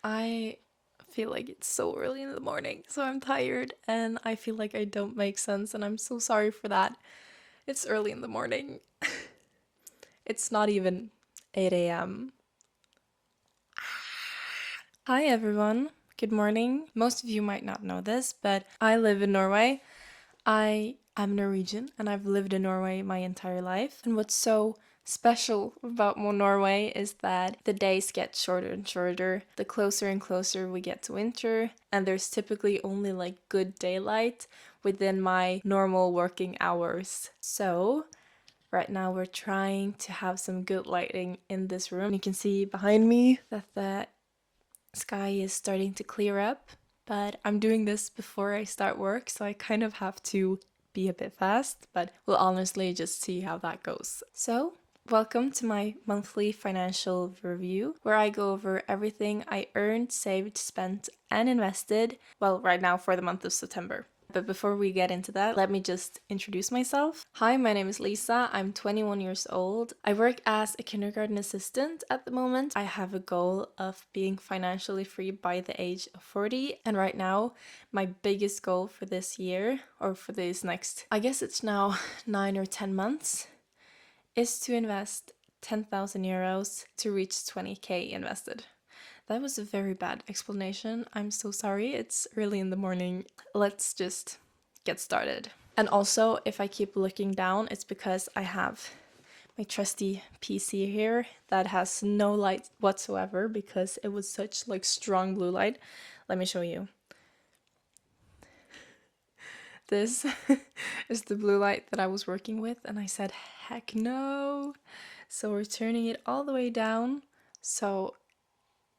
I feel like it's so early in the morning, so I'm tired and I feel like I don't make sense, and I'm so sorry for that. It's early in the morning. It's not even 8 a.m. Hi, everyone. Good morning. Most of you might not know this, but I live in Norway. I am Norwegian and I've lived in Norway my entire life. And what's so special about Norway is that the days get shorter and shorter the closer and closer we get to winter, and there's typically only like good daylight within my normal working hours. So, right now we're trying to have some good lighting in this room. You can see behind me that the sky is starting to clear up, but I'm doing this before I start work, so I kind of have to be a bit fast, but we'll honestly just see how that goes. So, welcome to my monthly financial review, where I go over everything I earned, saved, spent, and invested, well, right now for the month of September. But before we get into that, let me just introduce myself. Hi, my name is Lisa. I'm 21 years old. I work as a kindergarten assistant at the moment. I have a goal of being financially free by the age of 40. And right now, my biggest goal for this year, or for these next, I guess it's now 9 or 10 months, is to invest 10,000 euros to reach 20k invested. That was a very bad explanation. I'm so sorry. It's early in the morning. Let's just get started. And also, if I keep looking down, it's because I have my trusty PC here that has no light whatsoever because it was such like strong blue light. Let me show you. This is the blue light that I was working with, and I said, heck no. So we're turning it all the way down so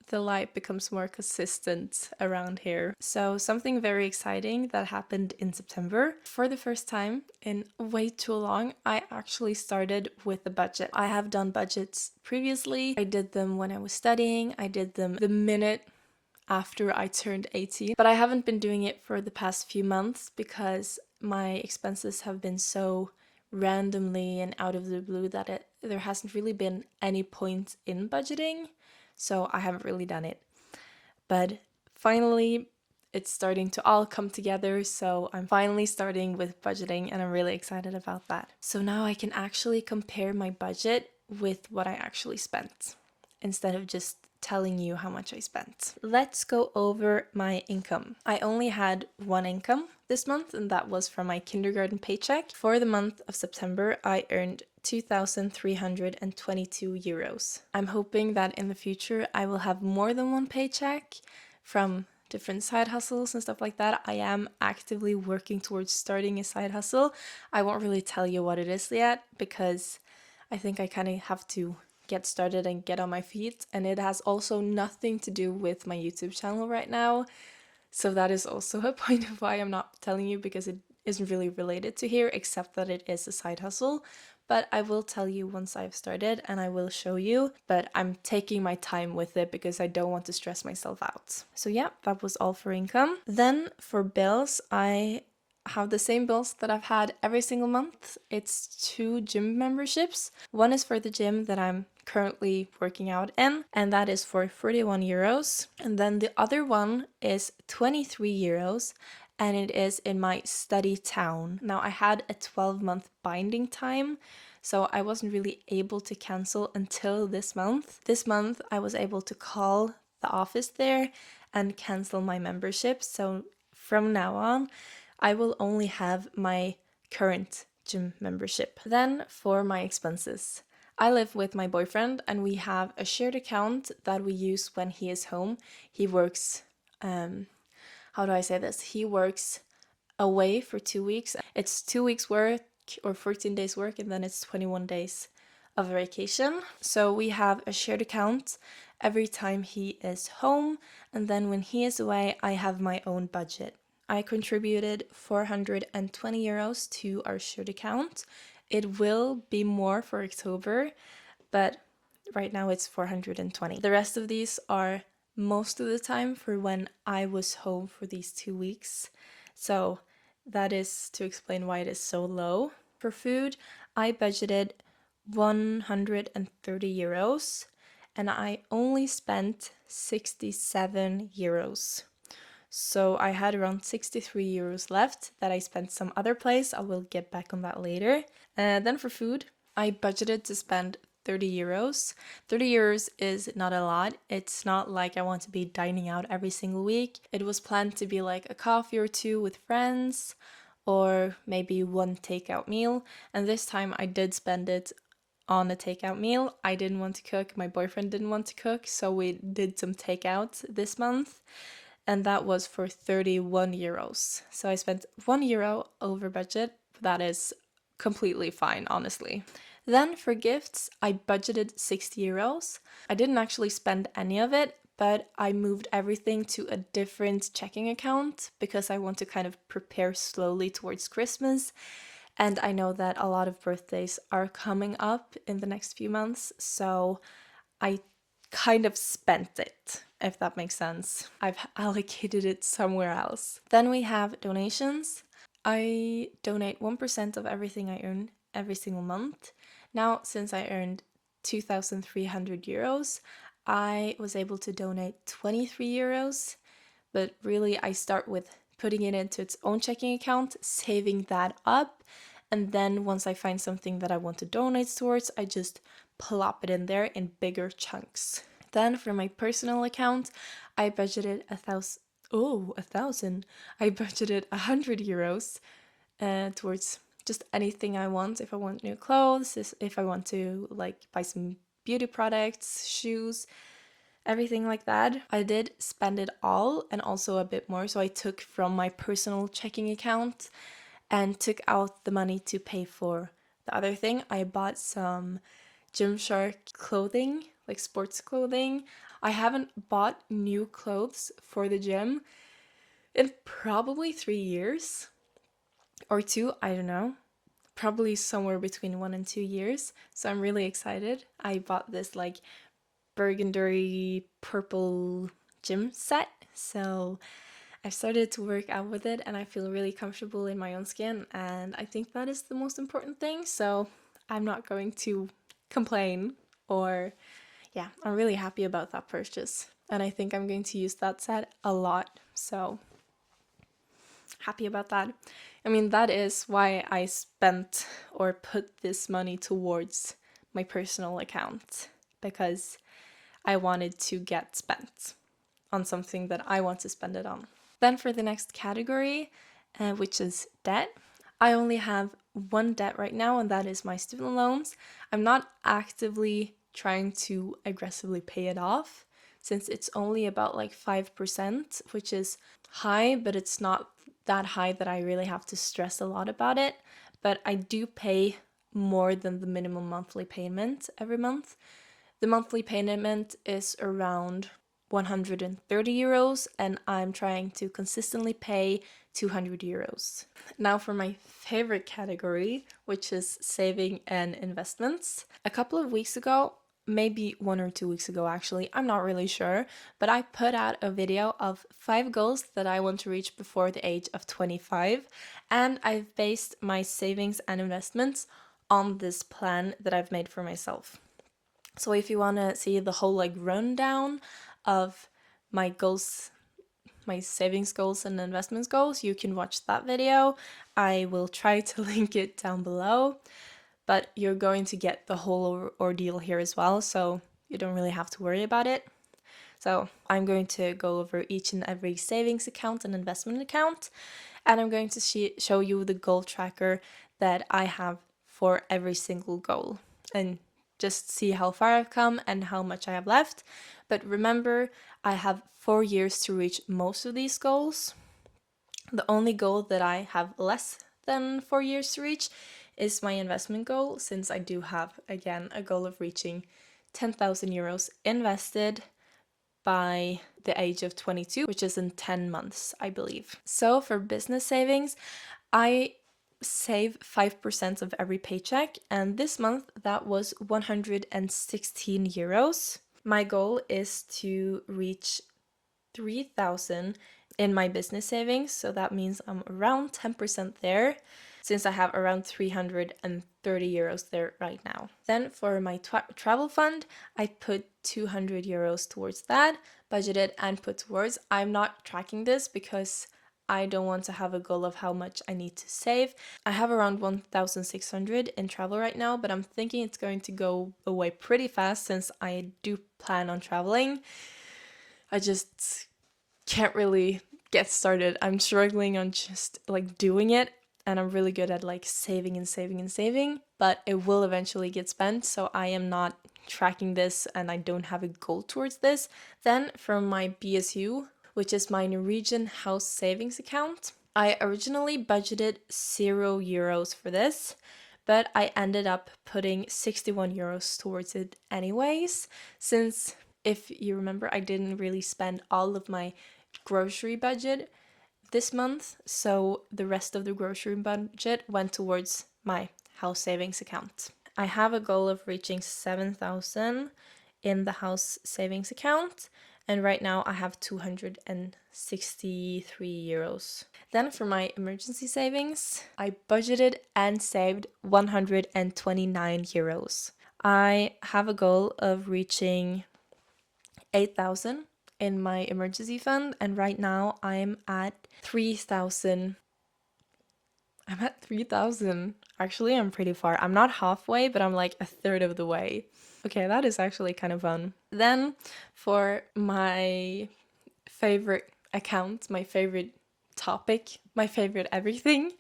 the light becomes more consistent around here. So something very exciting that happened in September. For the first time in way too long, I actually started with a budget. I have done budgets previously. I did them when I was studying. I did them the minute after I turned 18, but I haven't been doing it for the past few months because my expenses have been so randomly and out of the blue that there hasn't really been any point in budgeting, so I haven't really done it. But finally, it's starting to all come together, so I'm finally starting with budgeting and I'm really excited about that. So now I can actually compare my budget with what I actually spent instead of just telling you how much I spent. Let's go over my income. I only had one income this month, and that was from my kindergarten paycheck. For the month of September, I earned 2,322 euros. I'm hoping that in the future I will have more than one paycheck from different side hustles and stuff like that. I am actively working towards starting a side hustle. I won't really tell you what it is yet because I think I kind of have to get started and get on my feet, and it has also nothing to do with my YouTube channel right now. So that is also a point of why I'm not telling you, because it isn't really related to here, except that it is a side hustle. But I will tell you once I've started and I will show you, but I'm taking my time with it because I don't want to stress myself out. So yeah, that was all for income. Then for bills, I have the same bills that I've had every single month. It's 2 gym memberships. One is for the gym that I'm currently working out in, and that is for 41 euros. And then the other one is 23 euros, and it is in my study town. Now, I had a 12-month binding time, so I wasn't really able to cancel until this month. This month, I was able to call the office there and cancel my membership. So from now on, I will only have my current gym membership. Then for my expenses. I live with my boyfriend and we have a shared account that we use when he is home. He works, how do I say this? He works away for 2 weeks. It's 2 weeks work or 14 days work, and then it's 21 days of vacation. So we have a shared account every time he is home, and then when he is away, I have my own budget. I contributed 420 euros to our shared account. It will be more for October, but right now it's 420. The rest of these are most of the time for when I was home for these 2 weeks. So that is to explain why it is so low. For food, I budgeted 130 euros, and I only spent 67 euros. So I had around 63 euros left that I spent some other place. I will get back on that later. Then for food, I budgeted to spend 30 euros. 30 euros is not a lot. It's not like I want to be dining out every single week. It was planned to be like a coffee or two with friends, or maybe one takeout meal. And this time I did spend it on a takeout meal. I didn't want to cook. My boyfriend didn't want to cook. So we did some takeout this month. And that was for 31 euros. So I spent 1 euro over budget. That is completely fine, honestly. Then for gifts, I budgeted 60 euros. I didn't actually spend any of it, but I moved everything to a different checking account because I want to kind of prepare slowly towards Christmas. And I know that a lot of birthdays are coming up in the next few months, so I kind of spent it, if that makes sense. I've allocated it somewhere else. Then we have donations. I donate 1% of everything I earn every single month. Now, since I earned 2,300 euros, I was able to donate 23 euros, but really I start with putting it into its own checking account, saving that up, and then once I find something that I want to donate towards, I just plop it in there in bigger chunks. Then for my personal account, I budgeted 1,000. I budgeted 100 euros towards just anything I want. If I want new clothes, if I want to like buy some beauty products, shoes, everything like that. I did spend it all and also a bit more. So I took from my personal checking account and took out the money to pay for the other thing. I bought some Gymshark clothing, like sports clothing. I haven't bought new clothes for the gym in probably 3 years or 2, I don't know. Probably somewhere between 1 and 2 years. So I'm really excited. I bought this like burgundy purple gym set. So I've started to work out with it and I feel really comfortable in my own skin, and I think that is the most important thing. So I'm not going to complain, or yeah, I'm really happy about that purchase. And I think I'm going to use that set a lot. So happy about that. I mean, that is why I spent or put this money towards my personal account, because I wanted to get spent on something that I want to spend it on. Then for the next category, which is debt, I only have one debt right now, and that is my student loans. I'm not actively trying to aggressively pay it off, since it's only about like 5%, which is high, but it's not that high that I really have to stress a lot about it. But I do pay more than the minimum monthly payment every month. The monthly payment is around 130 euros, and I'm trying to consistently pay 200 euros. Now for my favorite category, which is saving and investments. A couple of weeks ago, maybe 1 or 2 weeks ago actually, I'm not really sure, but I put out a video of 5 goals that I want to reach before the age of 25, and I've based my savings and investments on this plan that I've made for myself. So if you want to see the whole like rundown of my goals, my savings goals and investments goals, you can watch that video. I will try to link it down below, but you're going to get the whole ordeal here as well, so you don't really have to worry about it. So I'm going to go over each and every savings account and investment account, and I'm going to show you the goal tracker that I have for every single goal, and just see how far I've come and how much I have left. But remember, I have 4 years to reach most of these goals. The only goal that I have less than 4 years to reach is my investment goal, since I do have, again, a goal of reaching 10,000 euros invested by the age of 22, which is in 10 months, I believe. So for business savings, I save 5% of every paycheck, and this month that was 116 euros. My goal is to reach 3,000 in my business savings, so that means I'm around 10% there. since I have around 330 euros there right now. Then for my travel fund, I put 200 euros towards that, budgeted and put towards. I'm not tracking this because I don't want to have a goal of how much I need to save. I have around 1,600 in travel right now, but I'm thinking it's going to go away pretty fast since I do plan on traveling. I just can't really get started. I'm struggling on just like doing it, and I'm really good at like saving and saving and saving, but it will eventually get spent, so I am not tracking this and I don't have a goal towards this. Then from my BSU, which is my Norwegian house savings account, I originally budgeted 0 euros for this, but I ended up putting 61 euros towards it anyways, since if you remember, I didn't really spend all of my grocery budget this month, so the rest of the grocery budget went towards my house savings account. I have a goal of reaching 7,000 in the house savings account, and right now I have 263 euros. Then for my emergency savings, I budgeted and saved 129 euros. I have a goal of reaching 8,000 in my emergency fund, and right now I'm at 3,000. I'm at 3,000. Actually, I'm pretty far. I'm not halfway, but I'm like a third of the way. Okay, that is actually kind of fun. Then for my favorite account, my favorite topic, my favorite everything,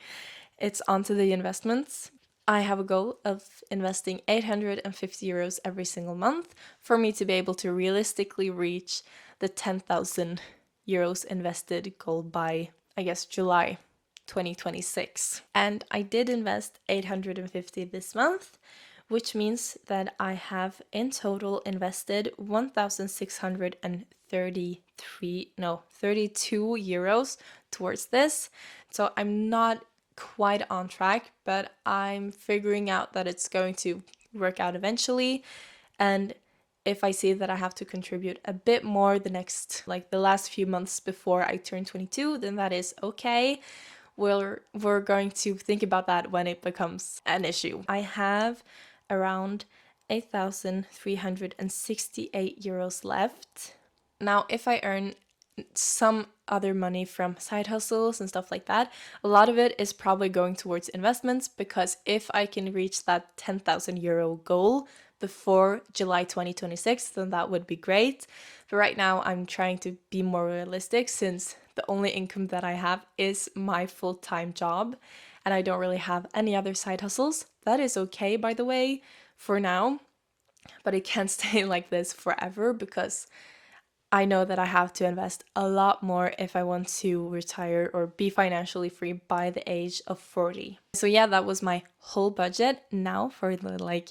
it's onto the investments. I have a goal of investing 850 euros every single month for me to be able to realistically reach the 10,000 euros invested goal by, I guess, July 2026. And I did invest 850 this month, which means that I have in total invested 32 euros towards this. So I'm not quite on track, but I'm figuring out that it's going to work out eventually. And if I see that I have to contribute a bit more the last few months before I turn 22, then that is okay. We're going to think about that when it becomes an issue. I have around 8,368 euros left. Now, if I earn some other money from side hustles and stuff like that, a lot of it is probably going towards investments, because if I can reach that 10,000 euro goal before July 2026, then that would be great. But right now I'm trying to be more realistic, since the only income that I have is my full-time job and I don't really have any other side hustles. That is okay, by the way, for now, but it can't stay like this forever, because I know that I have to invest a lot more if I want to retire or be financially free by the age of 40. So yeah, that was my whole budget. Now for the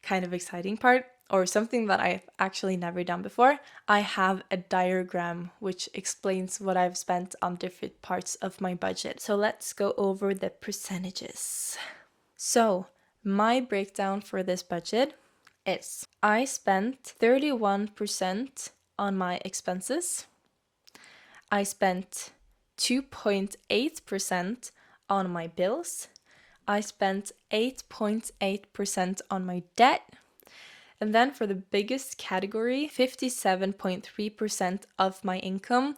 kind of exciting part, or something that I've actually never done before. I have a diagram which explains what I've spent on different parts of my budget. So let's go over the percentages. So my breakdown for this budget is I spent 31% on my expenses. I spent 2.8% on my bills. I spent 8.8% on my debt. And then for the biggest category, 57.3% of my income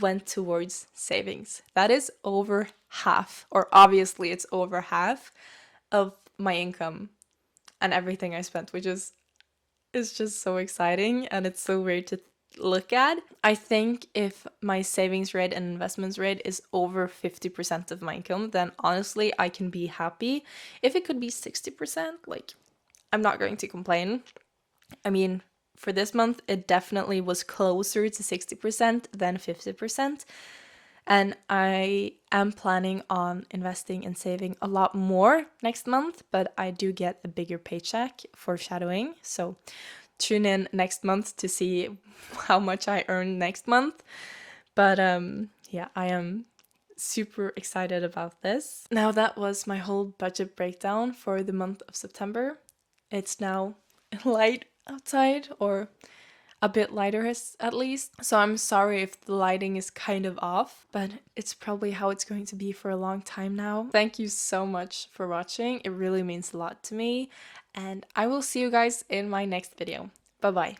went towards savings. That is over half, or obviously it's over half of my income and everything I spent, which is just so exciting, and it's so weird to look at. I think if my savings rate and investments rate is over 50% of my income, then honestly I can be happy. If it could be 60%, I'm not going to complain. I mean, for this month it definitely was closer to 60% than 50%. And I am planning on investing and saving a lot more next month, but I do get a bigger paycheck, foreshadowing. So tune in next month to see how much I earn next month. But yeah, I am super excited about this. Now that was my whole budget breakdown for the month of September. It's now light outside, or a bit lighter at least. So I'm sorry if the lighting is kind of off, but it's probably how it's going to be for a long time now. Thank you so much for watching. It really means a lot to me, and I will see you guys in my next video. Bye bye.